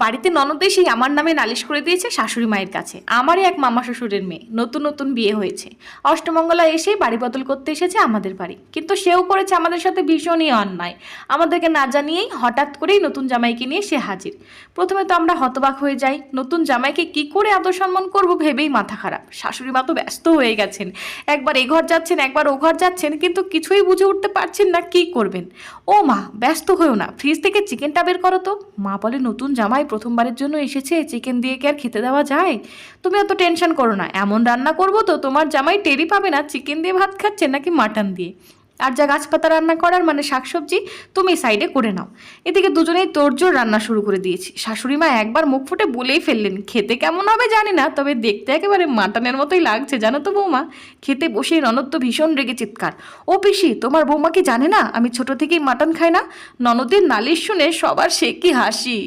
বাড়িতে ননদ এসেই আমার নামে নালিশ করে দিয়েছে শাশুড়ি মায়ের কাছে। আমারই এক মামা শ্বশুরের মেয়ে, নতুন নতুন বিয়ে হয়েছে, অষ্টমঙ্গলা এসেই বাড়ি বদল করতে এসেছে আমাদের বাড়ি, কিন্তু সেও করেছে আমাদের সাথে ভীষণই অন্যায়। আমাদেরকে না জানিয়েই হঠাৎ করেই নতুন জামাইকে নিয়ে সে হাজির। প্রথমে তো আমরা হতবাক হয়ে যাই, নতুন জামাইকে কি করে আদর সম্মান করবো ভেবেই মাথা খারাপ। শাশুড়ি মা তো ব্যস্ত হয়ে গেছেন, একবার এ ঘর যাচ্ছেন একবার ও ঘর যাচ্ছেন, কিন্তু কিছুই বুঝে উঠতে পারছেন না কি করবেন। ও মা, ব্যস্ত হয়েও না, ফ্রিজ থেকে চিকেনটা বের করো তো। মা বলে, নতুন জামাই প্রথমবারের জন্য এসেছে, চিকেন দিয়ে কি আর খেতে দেওয়া যায়? তুমি অত টেনশন করো না, এমন রান্না করবো তো তোমার জামাই টেরই পাবে না চিকেন দিয়ে ভাত খাচ্ছে নাকি মাটন দিয়ে। আর যা গাছপাতা রান্না করার মানে শাকসবজি, তুমি সাইডে করে নাও। এদিকে দুজনেই তোড়জোড় রান্না শুরু করে দিয়েছি। শাশুড়ি মা একবার মুখ ফুটে বলেই ফেললেন, খেতে কেমন হবে জানি না, তবে দেখতে একেবারে মাটনের মতোই লাগছে জানো তো বৌমা। খেতে বসেই ননদ তো ভীষণ রেগে চিৎকার, ও পিসি, তোমার বৌমা কি জানে না আমি ছোট থেকেই মাটন খাই না? ননদের নালিশ শুনে সবার সে কি হাসি।